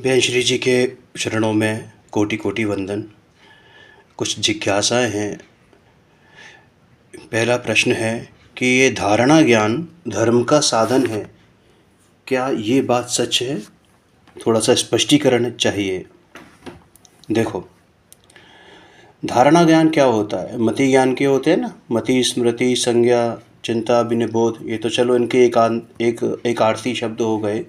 Ben Shri जी के चरणों में कोटि कोटि वंदन। कुछ जिज्ञासाएं हैं। पहला प्रश्न है कि ये धारणा ज्ञान धर्म का साधन है, क्या ये बात सच है? थोड़ा सा स्पष्टीकरण चाहिए। देखो, धारणा ज्ञान क्या होता है? मति ज्ञान के होते हैं ना, मति, स्मृति, संज्ञा, चिंता, विनिबोध। ये तो चलो इनके एक आरती शब्द हो गए।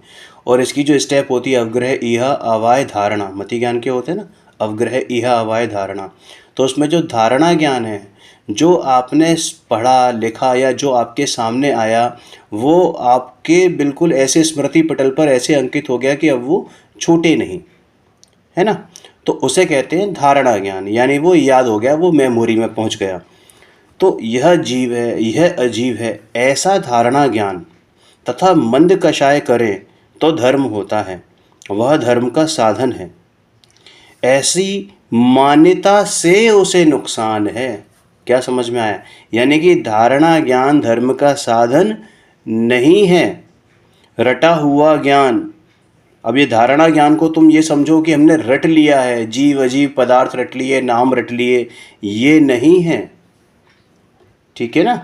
और इसकी जो स्टेप होती है अवग्रह, इह, अवाय, धारणा। मति ज्ञान के होते हैं ना, अवग्रह, इह, अवाय, धारणा। तो उसमें जो धारणा ज्ञान है, जो आपने पढ़ा लिखा या जो आपके सामने आया, वो आपके बिल्कुल ऐसे स्मृति पटल पर ऐसे अंकित हो गया कि अब वो छूटे नहीं, है ना। तो उसे कहते हैं धारणा ज्ञान, यानी वो याद हो गया, वो मेमोरी में पहुंच गया। तो यह जीव है, यह अजीब है, ऐसा धारणा ज्ञान तथा मंद कषाय करें तो धर्म होता है, वह धर्म का साधन है। ऐसी मान्यता से उसे नुकसान है। क्या समझ में आया? यानी कि धारणा ज्ञान धर्म का साधन नहीं है, रटा हुआ ज्ञान। अब ये धारणा ज्ञान को तुम ये समझो कि हमने रट लिया है, जीव अजीब पदार्थ रट लिए, नाम रट लिए, ये नहीं है, ठीक है ना।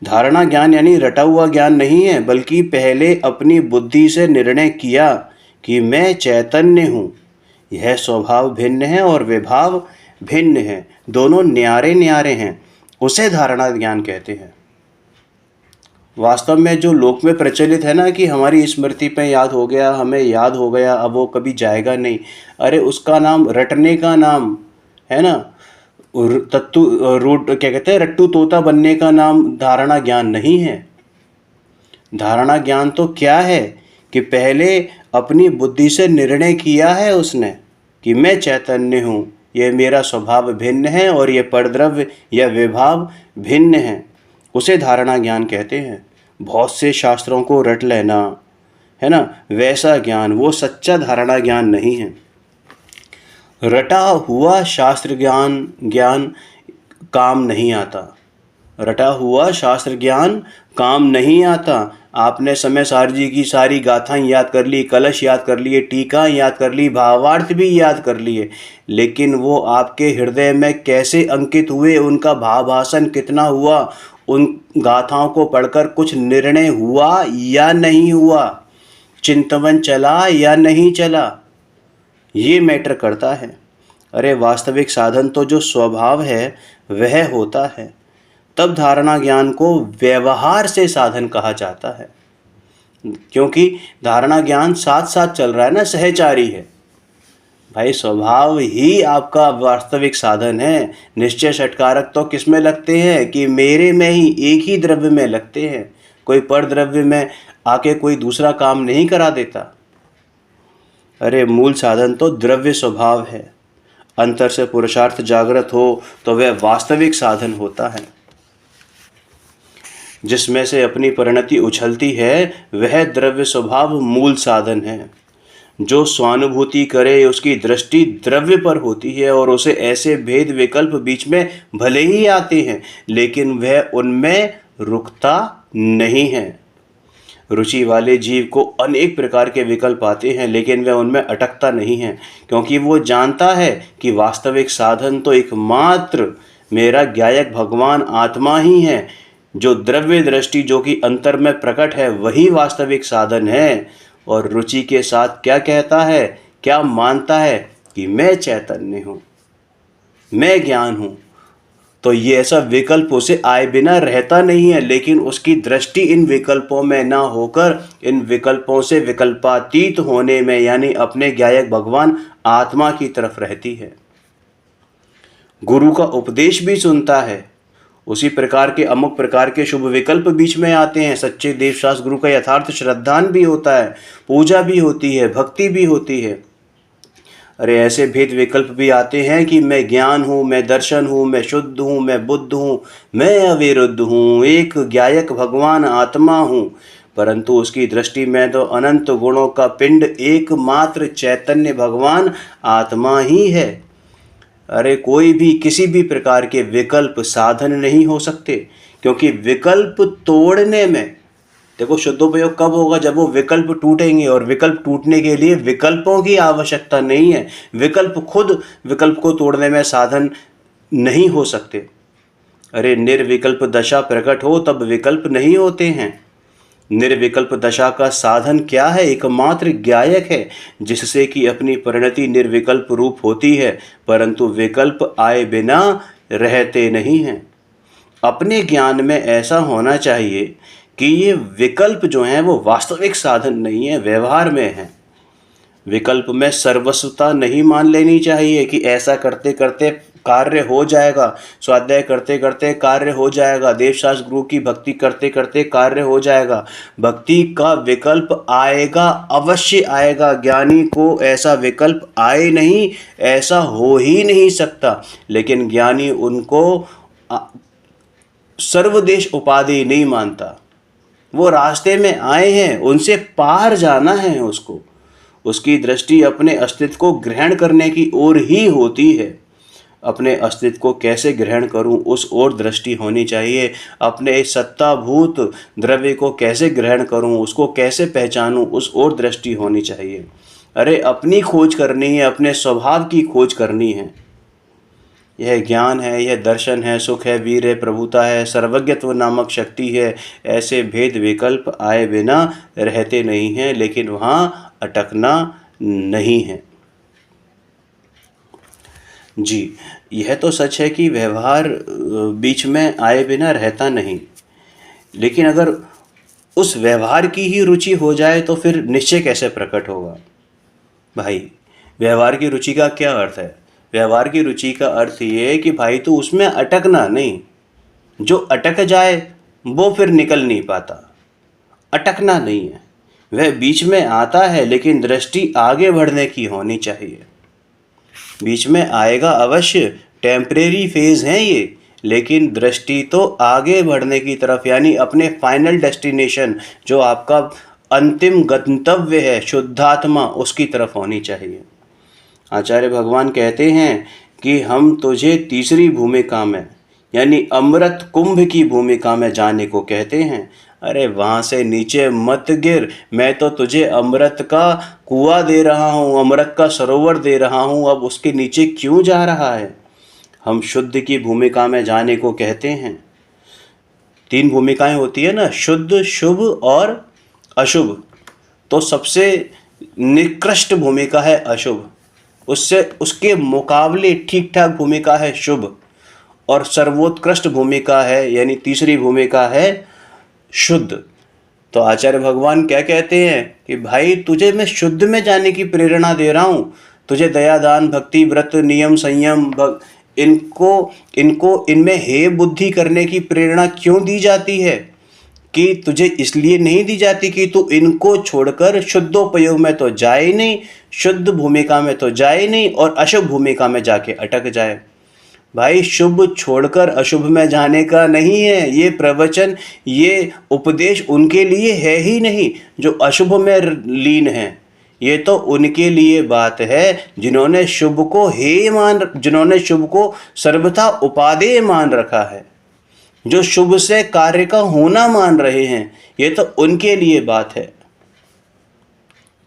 धारणा ज्ञान यानी रटा हुआ ज्ञान नहीं है, बल्कि पहले अपनी बुद्धि से निर्णय किया कि मैं चैतन्य हूँ, यह स्वभाव भिन्न है और विभाव भिन्न है, दोनों न्यारे न्यारे हैं, उसे धारणा ज्ञान कहते हैं। वास्तव में जो लोक में प्रचलित है ना कि हमारी स्मृति पे याद हो गया, हमें याद हो गया, अब वो कभी जाएगा नहीं, अरे उसका नाम रटने का नाम है ना। तत्तु रूट क्या कहते हैं, रट्टू तोता बनने का नाम धारणा ज्ञान नहीं है। धारणा ज्ञान तो क्या है कि पहले अपनी बुद्धि से निर्णय किया है उसने कि मैं चैतन्य हूँ, ये मेरा स्वभाव भिन्न है और ये परद्रव्य या विभाव भिन्न है, उसे धारणा ज्ञान कहते हैं। बहुत से शास्त्रों को रट लेना, है ना, वैसा ज्ञान वो सच्चा धारणा ज्ञान नहीं है। रटा हुआ शास्त्र ज्ञान काम नहीं आता। रटा हुआ शास्त्र ज्ञान काम नहीं आता। आपने समय सार जी की सारी गाथाएं याद कर ली, कलश याद कर लिए, टीका याद कर ली, भावार्थ भी याद कर लिए, लेकिन वो आपके हृदय में कैसे अंकित हुए, उनका भावासन कितना हुआ, उन गाथाओं को पढ़कर कुछ निर्णय हुआ या नहीं हुआ, चिंतवन चला या नहीं चला, ये मैटर करता है। अरे वास्तविक साधन तो जो स्वभाव है वह होता है। तब धारणा ज्ञान को व्यवहार से साधन कहा जाता है, क्योंकि धारणा ज्ञान साथ साथ चल रहा है ना, सहचारी है भाई। स्वभाव ही आपका वास्तविक साधन है। निश्चय षटकारक तो किस में लगते हैं कि मेरे में ही, एक ही द्रव्य में लगते हैं, कोई पर द्रव्य में आके कोई दूसरा काम नहीं करा देता। अरे मूल साधन तो द्रव्य स्वभाव है। अंतर से पुरुषार्थ जागृत हो तो वह वास्तविक साधन होता है। जिसमें से अपनी परिणति उछलती है वह द्रव्य स्वभाव मूल साधन है। जो स्वानुभूति करे उसकी दृष्टि द्रव्य पर होती है और उसे ऐसे भेद विकल्प बीच में भले ही आते हैं, लेकिन वह उनमें रुकता नहीं है। रुचि वाले जीव को अनेक प्रकार के विकल्प आते हैं, लेकिन वह उनमें अटकता नहीं है, क्योंकि वो जानता है कि वास्तविक साधन तो एकमात्र मेरा ज्ञायक भगवान आत्मा ही है। जो द्रव्य दृष्टि जो कि अंतर में प्रकट है वही वास्तविक साधन है। और रुचि के साथ क्या कहता है, क्या मानता है कि मैं चैतन्य हूँ, मैं ज्ञान हूँ। तो ये ऐसा विकल्प उसे आए बिना रहता नहीं है, लेकिन उसकी दृष्टि इन विकल्पों में ना होकर इन विकल्पों से विकल्पातीत होने में, यानी अपने ज्ञायक भगवान आत्मा की तरफ रहती है। गुरु का उपदेश भी सुनता है, उसी प्रकार के अमुक प्रकार के शुभ विकल्प बीच में आते हैं। सच्चे देवशास्त्र गुरु का यथार्थ श्रद्धान भी होता है, पूजा भी होती है, भक्ति भी होती है। अरे ऐसे भेद विकल्प भी आते हैं कि मैं ज्ञान हूँ, मैं दर्शन हूँ, मैं शुद्ध हूँ, मैं बुद्ध हूँ, मैं अविरुद्ध हूँ, एक ज्ञायक भगवान आत्मा हूँ, परंतु उसकी दृष्टि में तो अनंत गुणों का पिंड एकमात्र चैतन्य भगवान आत्मा ही है। अरे कोई भी किसी भी प्रकार के विकल्प साधन नहीं हो सकते, क्योंकि विकल्प तोड़ने में देखो, शुद्धोपयोग कब होगा? जब वो विकल्प टूटेंगे, और विकल्प टूटने के लिए विकल्पों की आवश्यकता नहीं है। विकल्प खुद विकल्प को तोड़ने में साधन नहीं हो सकते। अरे निर्विकल्प दशा प्रकट हो तब विकल्प नहीं होते हैं। निर्विकल्प दशा का साधन क्या है? एकमात्र ज्ञायक है, जिससे कि अपनी परिणति निर्विकल्प रूप होती है, परंतु विकल्प आए बिना रहते नहीं हैं। अपने ज्ञान में ऐसा होना चाहिए कि ये विकल्प जो हैं वो वास्तविक साधन नहीं है, व्यवहार में है। विकल्प में सर्वस्वता नहीं मान लेनी चाहिए कि ऐसा करते करते कार्य हो जाएगा, स्वाध्याय करते करते कार्य हो जाएगा, देवशास्त्र गुरु की भक्ति करते करते कार्य हो जाएगा। भक्ति का विकल्प आएगा, अवश्य आएगा। ज्ञानी को ऐसा विकल्प आए नहीं, ऐसा हो ही नहीं सकता। लेकिन ज्ञानी उनको सर्वदेश उपाधि नहीं मानता। वो रास्ते में आए हैं, उनसे पार जाना है उसको। उसकी दृष्टि अपने अस्तित्व को ग्रहण करने की ओर ही होती है। अपने अस्तित्व को कैसे ग्रहण करूं, उस ओर दृष्टि होनी चाहिए। अपने सत्ताभूत द्रव्य को कैसे ग्रहण करूं, उसको कैसे पहचानूं, उस ओर दृष्टि होनी चाहिए। अरे अपनी खोज करनी है, अपने स्वभाव की खोज करनी है। यह ज्ञान है, यह दर्शन है, सुख है, वीर है, प्रभुता है, सर्वज्ञत्व नामक शक्ति है। ऐसे भेद विकल्प आए बिना रहते नहीं हैं, लेकिन वहाँ अटकना नहीं है। जी, यह तो सच है कि व्यवहार बीच में आए बिना रहता नहीं, लेकिन अगर उस व्यवहार की ही रुचि हो जाए तो फिर निश्चय कैसे प्रकट होगा? भाई, व्यवहार की रुचि का क्या अर्थ है? व्यवहार की रुचि का अर्थ ये है कि भाई तू उसमें अटकना नहीं। जो अटक जाए वो फिर निकल नहीं पाता। अटकना नहीं है, वह बीच में आता है, लेकिन दृष्टि आगे बढ़ने की होनी चाहिए। बीच में आएगा अवश्य, टेम्परेरी फेज है ये, लेकिन दृष्टि तो आगे बढ़ने की तरफ, यानी अपने फाइनल डेस्टिनेशन, जो आपका अंतिम गंतव्य है शुद्धात्मा, उसकी तरफ होनी चाहिए। आचार्य भगवान कहते हैं कि हम तुझे तीसरी भूमिका में, यानी अमृत कुंभ की भूमिका में जाने को कहते हैं। अरे वहाँ से नीचे मत गिर, मैं तो तुझे अमृत का कुआं दे रहा हूँ, अमृत का सरोवर दे रहा हूँ, अब उसके नीचे क्यों जा रहा है? हम शुद्ध की भूमिका में जाने को कहते हैं। 3 भूमिकाएं होती है ना, शुद्ध, शुभ और अशुभ। तो सबसे निकृष्ट भूमिका है अशुभ, उससे उसके मुकाबले ठीक ठाक भूमिका है शुभ, और सर्वोत्कृष्ट भूमिका है, यानी तीसरी भूमिका है शुद्ध। तो आचार्य भगवान क्या कहते हैं कि भाई तुझे मैं शुद्ध में जाने की प्रेरणा दे रहा हूँ। तुझे दया, दान, भक्ति, व्रत, नियम, संयम, इनको इनमें हे बुद्धि करने की प्रेरणा क्यों दी जाती है? कि तुझे इसलिए नहीं दी जाती कि तू इनको छोड़कर शुद्धोपयोग में तो जाए नहीं, शुद्ध भूमिका में तो जाए नहीं, और अशुभ भूमिका में जाके अटक जाए। भाई शुभ छोड़कर अशुभ में जाने का नहीं है ये प्रवचन, ये उपदेश उनके लिए है ही नहीं जो अशुभ में लीन है। ये तो उनके लिए बात है जिन्होंने शुभ को सर्वथा उपादेय मान रखा है, जो शुभ से कार्य का होना मान रहे हैं। ये तो उनके लिए बात है।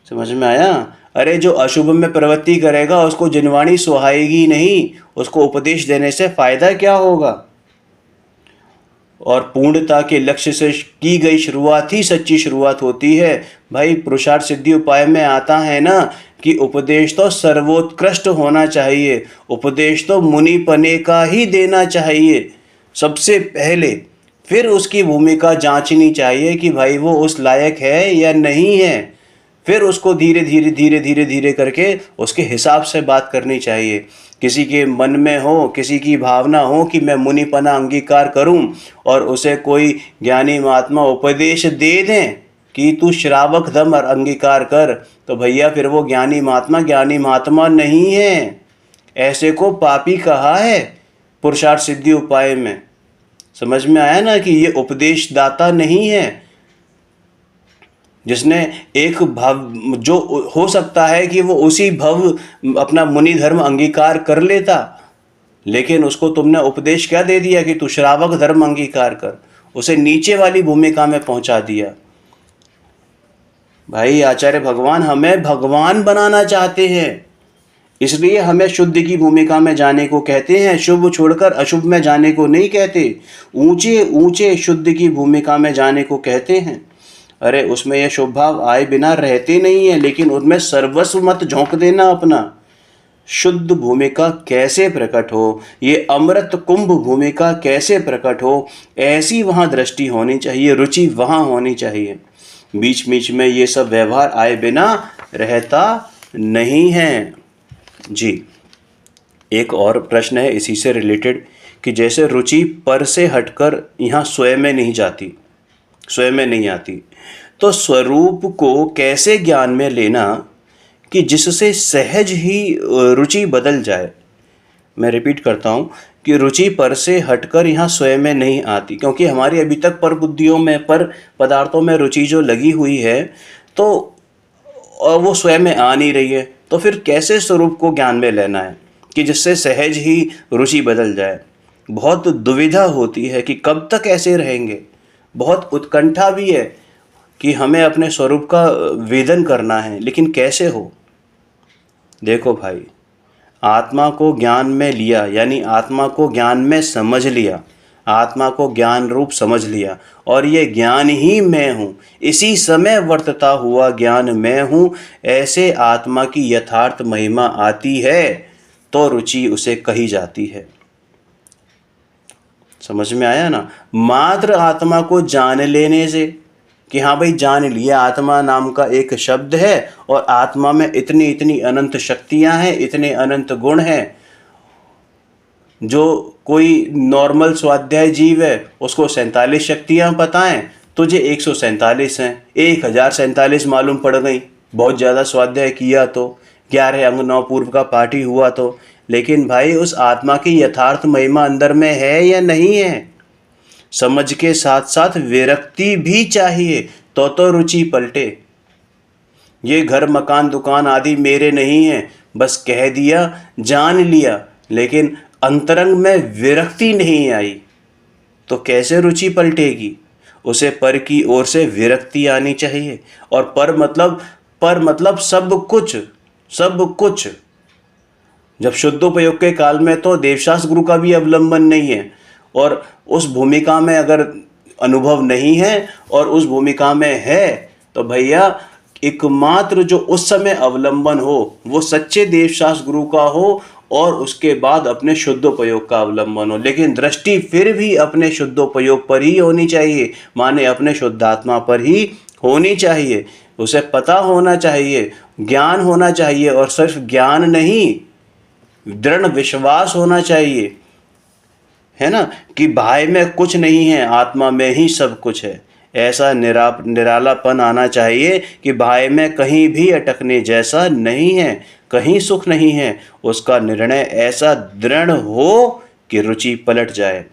समझ में आया? अरे जो अशुभ में प्रवृत्ति करेगा उसको जिनवाणी सुहाएगी नहीं, उसको उपदेश देने से फायदा क्या होगा? और पूर्णता के लक्ष्य से की गई शुरुआत ही सच्ची शुरुआत होती है। भाई पुरुषार्थ सिद्धि उपाय में आता है ना कि उपदेश तो सर्वोत्कृष्ट होना चाहिए, उपदेश तो मुनिपने का ही देना चाहिए सबसे पहले। फिर उसकी भूमिका जांचनी चाहिए कि भाई वो उस लायक है या नहीं है। फिर उसको धीरे धीरे करके उसके हिसाब से बात करनी चाहिए। किसी के मन में हो, किसी की भावना हो कि मैं मुनिपना अंगीकार करूं, और उसे कोई ज्ञानी महात्मा उपदेश दे दें कि तू श्रावक धर्म अंगीकार कर, तो भैया फिर वो ज्ञानी महात्मा नहीं है। ऐसे को पापी कहा है पुरुषार्थ सिद्धि उपाय में। समझ में आया ना कि ये उपदेश दाता नहीं है, जिसने एक भव, जो हो सकता है कि वो उसी भव अपना मुनि धर्म अंगीकार कर लेता, लेकिन उसको तुमने उपदेश क्या दे दिया कि तू श्रावक धर्म अंगीकार कर, उसे नीचे वाली भूमिका में पहुंचा दिया। भाई आचार्य भगवान हमें भगवान बनाना चाहते हैं, इसलिए हमें शुद्ध की भूमिका में जाने को कहते हैं, शुभ छोड़कर अशुभ में जाने को नहीं कहते। ऊंचे ऊंचे शुद्ध की भूमिका में जाने को कहते हैं। अरे उसमें यह शुभ भाव आए बिना रहते नहीं है, लेकिन उनमें सर्वस्व मत झोंक देना अपना। शुद्ध भूमिका कैसे प्रकट हो, ये अमृत कुंभ भूमिका कैसे प्रकट हो, ऐसी वहाँ दृष्टि होनी चाहिए, रुचि वहाँ होनी चाहिए। बीच बीच में ये सब व्यवहार आए बिना रहता नहीं है। जी, एक और प्रश्न है इसी से रिलेटेड कि जैसे रुचि पर से हटकर यहाँ स्वयं में नहीं जाती, स्वयं में नहीं आती, तो स्वरूप को कैसे ज्ञान में लेना कि जिससे सहज ही रुचि बदल जाए। मैं रिपीट करता हूँ कि रुचि पर से हटकर यहाँ स्वयं में नहीं आती, क्योंकि हमारी अभी तक पर बुद्धियों में, पर पदार्थों में रुचि जो लगी हुई है, तो और वो स्वयं में आ नहीं रही है, तो फिर कैसे स्वरूप को ज्ञान में लेना है कि जिससे सहज ही रुचि बदल जाए। बहुत दुविधा होती है कि कब तक ऐसे रहेंगे। बहुत उत्कंठा भी है कि हमें अपने स्वरूप का वेदन करना है, लेकिन कैसे हो। देखो भाई, आत्मा को ज्ञान में लिया, यानी आत्मा को ज्ञान में समझ लिया, आत्मा को ज्ञान रूप समझ लिया, और ये ज्ञान ही मैं हूँ, इसी समय वर्तता हुआ ज्ञान मैं हूँ, ऐसे आत्मा की यथार्थ महिमा आती है तो रुचि उसे कही जाती है। समझ में आया ना। मात्र आत्मा को जान लेने से कि हाँ भाई जान लिया, आत्मा नाम का एक शब्द है और आत्मा में इतनी इतनी अनंत शक्तियां हैं, इतने अनंत गुण हैं। जो कोई नॉर्मल स्वाध्याय जीव है उसको 47 शक्तियां पता हैं, तुझे 147 हैं, 1047 मालूम पड़ गई, बहुत ज़्यादा स्वाध्याय किया तो, 11 अंग 9 पूर्व का पाठी हुआ तो। लेकिन भाई उस आत्मा की यथार्थ महिमा अंदर में है या नहीं है। समझ के साथ साथ विरक्ति भी चाहिए तो रुचि पलटे। ये घर मकान दुकान आदि मेरे नहीं है, बस कह दिया, जान लिया, लेकिन अंतरंग में विरक्ति नहीं आई तो कैसे रुचि पलटेगी। उसे पर की ओर से विरक्ति आनी चाहिए। और पर मतलब सब कुछ, सब कुछ। जब शुद्धोपयोग के काल में तो देवशास्त्र गुरु का भी अवलंबन नहीं है, और उस भूमिका में अगर अनुभव नहीं है और उस भूमिका में है तो भैया एकमात्र जो उस समय अवलंबन हो वो सच्चे देवशास्त्र गुरु का हो, और उसके बाद अपने शुद्धोपयोग का अवलंबन हो। लेकिन दृष्टि फिर भी अपने शुद्धोपयोग पर ही होनी चाहिए, माने अपने शुद्धात्मा पर ही होनी चाहिए। उसे पता होना चाहिए, ज्ञान होना चाहिए, और सिर्फ ज्ञान नहीं, दृढ़ विश्वास होना चाहिए, है ना, कि बाह्य में कुछ नहीं है, आत्मा में ही सब कुछ है। ऐसा निरालापन आना चाहिए कि बाह्य में कहीं भी अटकने जैसा नहीं है, कहीं सुख नहीं है। उसका निर्णय ऐसा दृढ़ हो कि रुचि पलट जाए।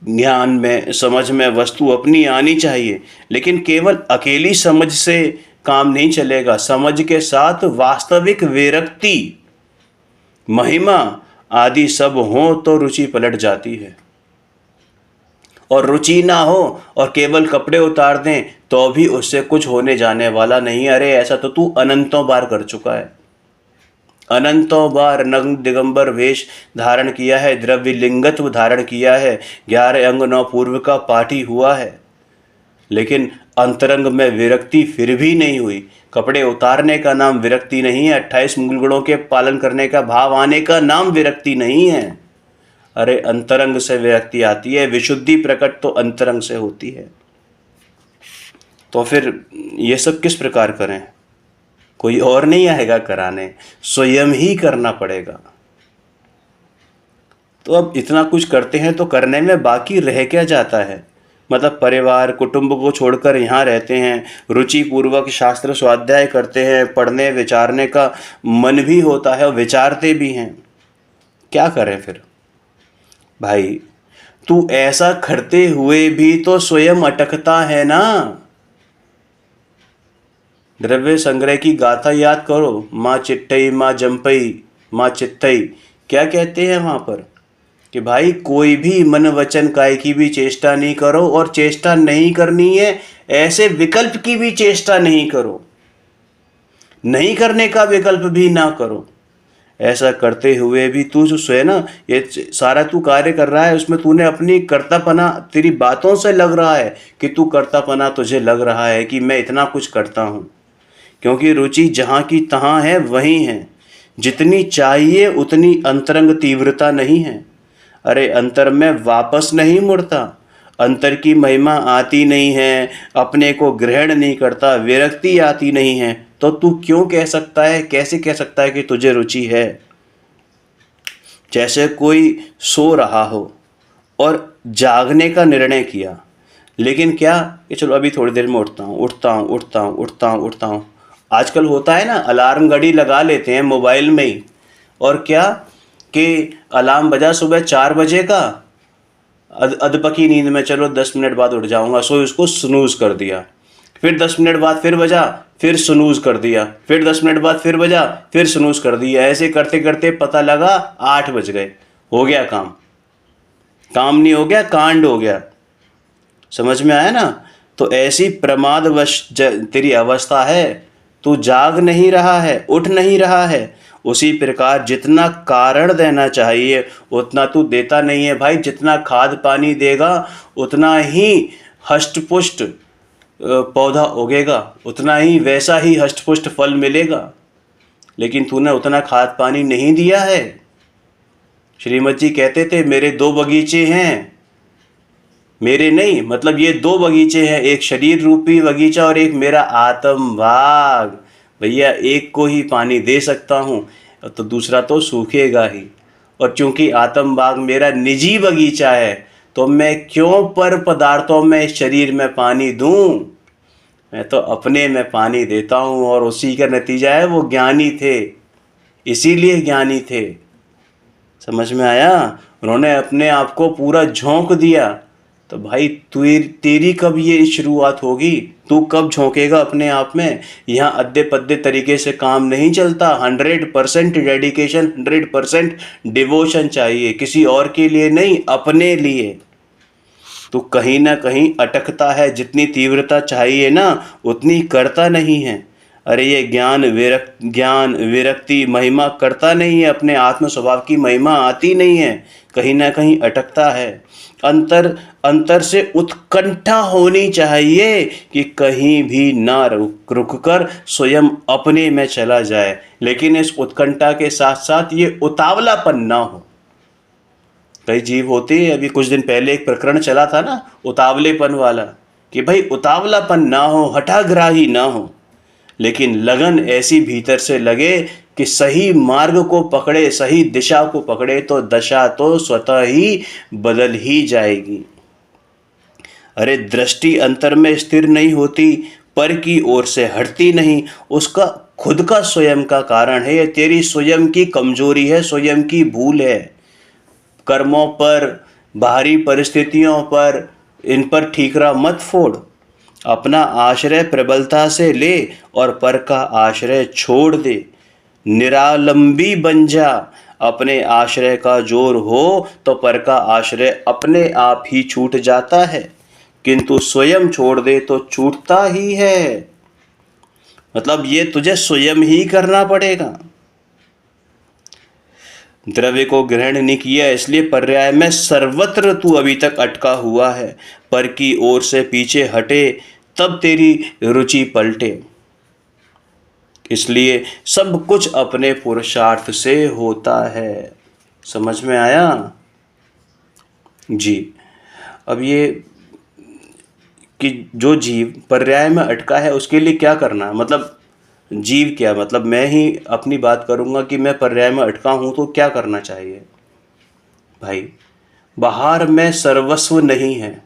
ज्ञान में, समझ में वस्तु अपनी आनी चाहिए, लेकिन केवल अकेली समझ से काम नहीं चलेगा। समझ के साथ वास्तविक विरक्ति, महिमा आदि सब हो तो रुचि पलट जाती है। और रुचि ना हो और केवल कपड़े उतार दें तो भी उससे कुछ होने जाने वाला नहीं। अरे ऐसा तो तू अनंतों बार कर चुका है, अनंतों बार नग्न दिगंबर वेश धारण किया है, द्रव्य लिंगत्व धारण किया है, 11 अंग 9 पूर्व का पाठी हुआ है, लेकिन अंतरंग में विरक्ति फिर भी नहीं हुई। कपड़े उतारने का नाम विरक्ति नहीं है, 28 मूल गुणों के पालन करने का भाव आने का नाम विरक्ति नहीं है। अरे अंतरंग से विरक्ति आती है, विशुद्धि प्रकट तो अंतरंग से होती है। तो फिर ये सब किस प्रकार करें, कोई और नहीं आएगा कराने, स्वयं ही करना पड़ेगा। तो अब इतना कुछ करते हैं तो करने में बाकी रह क्या जाता है। मतलब परिवार कुटुंब को छोड़कर यहाँ रहते हैं, रुचि पूर्वक शास्त्र स्वाध्याय करते हैं, पढ़ने विचारने का मन भी होता है और विचारते भी हैं, क्या करें फिर। भाई तू ऐसा करते हुए भी तो स्वयं अटकता है ना। द्रव्य संग्रह की गाथा याद करो, माँ चिट्टई माँ जंपई माँ चित्तई, क्या कहते हैं वहाँ पर, कि भाई कोई भी मन वचन काय की भी चेष्टा नहीं करो, और चेष्टा नहीं करनी है ऐसे विकल्प की भी चेष्टा नहीं करो, नहीं करने का विकल्प भी ना करो। ऐसा करते हुए भी तू जो है ना, ये सारा तू कार्य कर रहा है, उसमें तूने अपनी कर्तापना, तेरी बातों से लग रहा है कि तू कर्तापना, तुझे लग रहा है कि मैं इतना कुछ करता हूँ, क्योंकि रुचि जहाँ की तहाँ है वहीं है। जितनी चाहिए उतनी अंतरंग तीव्रता नहीं है। अरे अंतर में वापस नहीं मुड़ता, अंतर की महिमा आती नहीं है, अपने को ग्रहण नहीं करता, विरक्ति आती नहीं है, तो तू क्यों कह सकता है, कैसे कह सकता है कि तुझे रुचि है? जैसे कोई सो रहा हो और जागने का निर्णय किया, लेकिन क्या कि चलो अभी थोड़ी देर में उठता हूँ, उठता हूँ, उठता हूँ, उठता हूँ, उठता हूँ। आजकल होता है ना, अलार्म घड़ी लगा लेते हैं मोबाइल में ही, और क्या कि अलार्म बजा सुबह 4 बजे का, अधपकी नींद में चलो 10 मिनट बाद उठ जाऊंगा, सो उसको स्नूज कर दिया। फिर 10 मिनट बाद फिर बजा, फिर स्नूज कर दिया, फिर 10 मिनट बाद फिर बजा, फिर स्नूज कर दिया। ऐसे करते करते पता लगा 8 बज गए, हो गया काम। काम नहीं हो गया, कांड हो गया। समझ में आया ना? तो ऐसी प्रमादवश तेरी अवस्था है, तू जाग नहीं रहा है, उठ नहीं रहा है। उसी प्रकार जितना कारण देना चाहिए उतना तू देता नहीं है भाई। जितना खाद पानी देगा उतना ही हष्टपुष्ट पौधा उगेगा, उतना ही वैसा ही हष्टपुष्ट फल मिलेगा। लेकिन तूने उतना खाद पानी नहीं दिया है। श्रीमद जी कहते थे मेरे 2 बगीचे हैं, मेरे नहीं, मतलब ये 2 बगीचे हैं, एक शरीर रूपी बगीचा और एक मेरा आत्म बाग। भैया एक को ही पानी दे सकता हूँ, तो दूसरा तो सूखेगा ही। और चूंकि आत्म बाग मेरा निजी बगीचा है, तो मैं क्यों पर पदार्थों में, शरीर में पानी दूं? मैं तो अपने में पानी देता हूँ, और उसी का नतीजा है वो ज्ञानी थे, इसीलिए ज्ञानी थे। समझ में आया? उन्होंने अपने आप को पूरा झोंक दिया। तो भाई तेरी कब ये शुरुआत होगी? तू कब झोंकेगा अपने आप में? यहाँ अद्दे पद्दे तरीके से काम नहीं चलता। 100% डेडिकेशन, 100% डिवोशन चाहिए, किसी और के लिए नहीं, अपने लिए। तो कहीं ना कहीं अटकता है, जितनी तीव्रता चाहिए ना उतनी करता नहीं है। अरे ये ज्ञान विरक्ति महिमा करता नहीं है, अपने आत्म स्वभाव की महिमा आती नहीं है, कहीं ना कहीं अटकता है। अंतर से उत्कंठा होनी चाहिए कि कहीं भी ना रुक कर स्वयं अपने में चला जाए, लेकिन इस उत्कंठा के साथ साथ ये उतावलापन ना हो। कई जीव होते हैं, अभी कुछ दिन पहले एक प्रकरण चला था ना उतावलेपन वाला, कि भाई उतावलापन ना हो, हठाग्राही ना हो, लेकिन लगन ऐसी भीतर से लगे कि सही मार्ग को पकड़े, सही दिशा को पकड़े, तो दशा तो स्वतः ही बदल ही जाएगी। अरे दृष्टि अंतर में स्थिर नहीं होती, पर की ओर से हटती नहीं, उसका खुद का स्वयं का कारण है। ये तेरी स्वयं की कमजोरी है, स्वयं की भूल है। कर्मों पर, बाहरी परिस्थितियों पर, इन पर ठीकरा मत फोड़। अपना आश्रय प्रबलता से ले और पर का आश्रय छोड़ दे। निरालंबी बन जा। अपने आश्रय का जोर हो तो पर का आश्रय अपने आप ही छूट जाता है, किंतु स्वयं छोड़ दे तो छूटता ही है। मतलब ये तुझे स्वयं ही करना पड़ेगा। द्रव्य को ग्रहण नहीं किया, इसलिए पर्याय में सर्वत्र तू अभी तक अटका हुआ है। पर की ओर से पीछे हटे तब तेरी रुचि पलटे। इसलिए सब कुछ अपने पुरुषार्थ से होता है। समझ में आया जी? अब ये कि जो जीव पर्याय में अटका है उसके लिए क्या करना, मतलब जीव क्या, मतलब मैं ही अपनी बात करूंगा कि मैं पर्याय में अटका हूं तो क्या करना चाहिए भाई? बाहर में सर्वस्व नहीं है,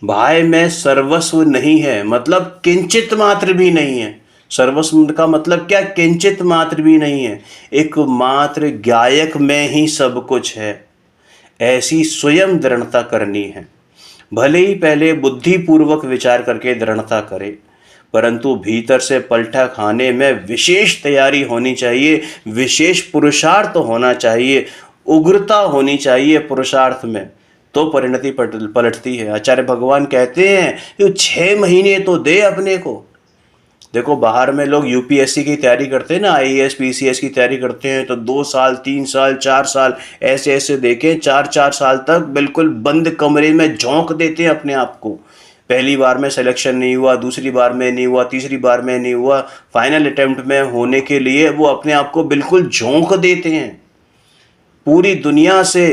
बाह्य में सर्वस्व नहीं है, मतलब किंचित मात्र भी नहीं है। सर्वस्व का मतलब क्या? किंचित मात्र भी नहीं है। एकमात्र गायक में ही सब कुछ है। ऐसी स्वयं दृढ़ता करनी है। भले ही पहले बुद्धिपूर्वक विचार करके दृढ़ता करे, परंतु भीतर से पलटा खाने में विशेष तैयारी होनी चाहिए, विशेष पुरुषार्थ होना चाहिए। उग्रता होनी चाहिए पुरुषार्थ में, तो परिणति पलटती है। आचार्य भगवान कहते हैं कि 6 महीने तो दे अपने को। देखो बाहर में लोग यूपीएससी की तैयारी करते हैं ना, आईएएस पीसीएस की तैयारी करते हैं, तो 2 साल 3 साल 4 साल ऐसे ऐसे देखें, 4 साल तक बिल्कुल बंद कमरे में झोंक देते हैं अपने आप को। पहली बार में सिलेक्शन नहीं हुआ, दूसरी बार में नहीं हुआ, तीसरी बार में नहीं हुआ, फाइनल अटेम्प्ट में होने के लिए वो अपने आप को बिल्कुल झोंक देते हैं। पूरी दुनिया से,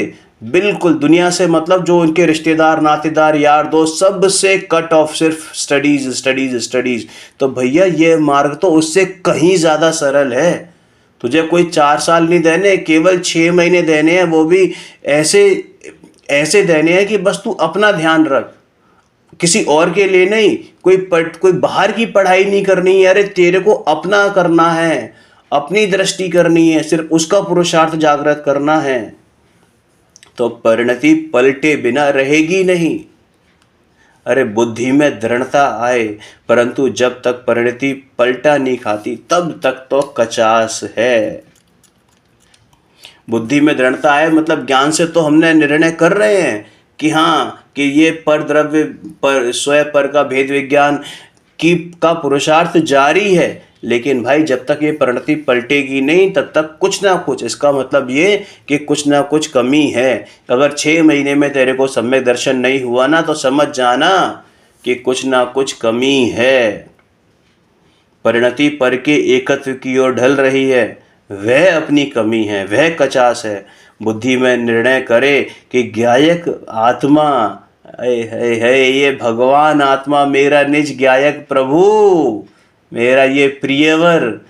बिल्कुल दुनिया से मतलब जो उनके रिश्तेदार नातेदार यार दोस्त सब से कट ऑफ, सिर्फ स्टडीज स्टडीज स्टडीज। तो भैया ये मार्ग तो उससे कहीं ज़्यादा सरल है। तुझे कोई 4 साल नहीं देने, केवल 6 महीने देने हैं, वो भी ऐसे ऐसे देने हैं कि बस तू अपना ध्यान रख, किसी और के लिए नहीं। कोई बाहर की पढ़ाई नहीं करनी है, अरे तेरे को अपना करना है, अपनी दृष्टि करनी है, सिर्फ उसका पुरुषार्थ जागृत करना है। तो परिणति पलटे बिना रहेगी नहीं। अरे बुद्धि में दृढ़ता आए, परंतु जब तक परिणति पलटा नहीं खाती तब तक तो कचास है। बुद्धि में दृढ़ता आए मतलब ज्ञान से तो हमने निर्णय कर रहे हैं कि हाँ, कि ये पर द्रव्य पर स्वयं पर का भेद विज्ञान का पुरुषार्थ जारी है। लेकिन भाई जब तक ये परिणति पलटेगी नहीं तब तक कुछ ना कुछ, इसका मतलब ये कि कुछ ना कुछ कमी है। अगर 6 महीने में तेरे को सम्यक दर्शन नहीं हुआ ना, तो समझ जाना कि कुछ ना कुछ कमी है। परिणति पर के एकत्व की ओर ढल रही है, वह अपनी कमी है, वह कचास है। बुद्धि में निर्णय करे कि ज्ञायक आत्मा है ये भगवान आत्मा, मेरा निज ज्ञायक प्रभु, मेरा ये प्रियवर,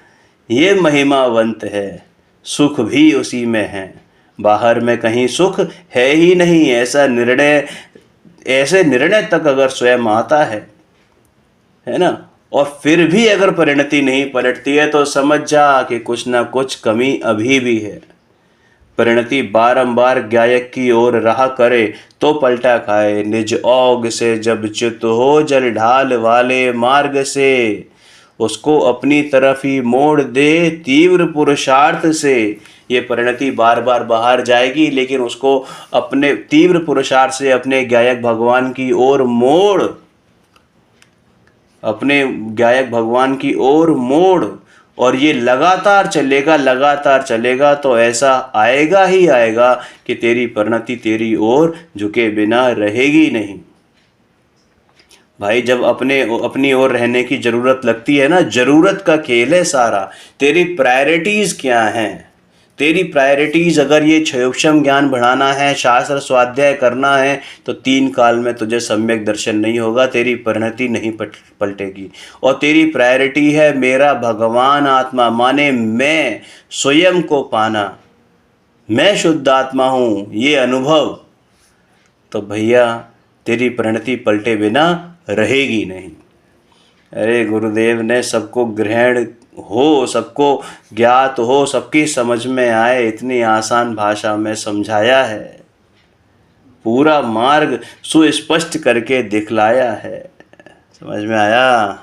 ये महिमावंत है, सुख भी उसी में है, बाहर में कहीं सुख है ही नहीं। ऐसे निर्णय तक अगर स्वयं आता है ना, और फिर भी अगर परिणति नहीं पलटती है तो समझ जा कि कुछ ना कुछ कमी अभी भी है। परिणति बारंबार ज्ञायक की ओर राह करे तो पलटा खाए, निज ओग से जब च्युत हो जल ढाल वाले मार्ग से, उसको अपनी तरफ ही मोड़ दे तीव्र पुरुषार्थ से। ये परिणति बार बार बाहर जाएगी, लेकिन उसको अपने तीव्र पुरुषार्थ से अपने ज्ञायक भगवान की ओर मोड़, अपने ज्ञायक भगवान की ओर मोड़। और ये लगातार चलेगा तो ऐसा आएगा ही आएगा कि तेरी परिणति तेरी ओर झुके बिना रहेगी नहीं। भाई जब अपनी ओर रहने की जरूरत लगती है ना, जरूरत का खेल है सारा। तेरी प्रायोरिटीज क्या हैं? तेरी प्रायोरिटीज अगर ये क्षयोक्षम ज्ञान बढ़ाना है, शास्त्र स्वाध्याय करना है, तो 3 काल में तुझे सम्यक दर्शन नहीं होगा, तेरी परिणति नहीं पलटेगी। और तेरी प्रायोरिटी है मेरा भगवान आत्मा, माने मैं स्वयं को पाना, मैं शुद्ध आत्मा हूँ, ये अनुभव। तो भैया तेरी परिणति पलटे बिना रहेगी नहीं। अरे गुरुदेव ने सबको ग्रहण हो, सबको ज्ञात हो, सबकी समझ में आए, इतनी आसान भाषा में समझाया है, पूरा मार्ग सुस्पष्ट करके दिखलाया है। समझ में आया?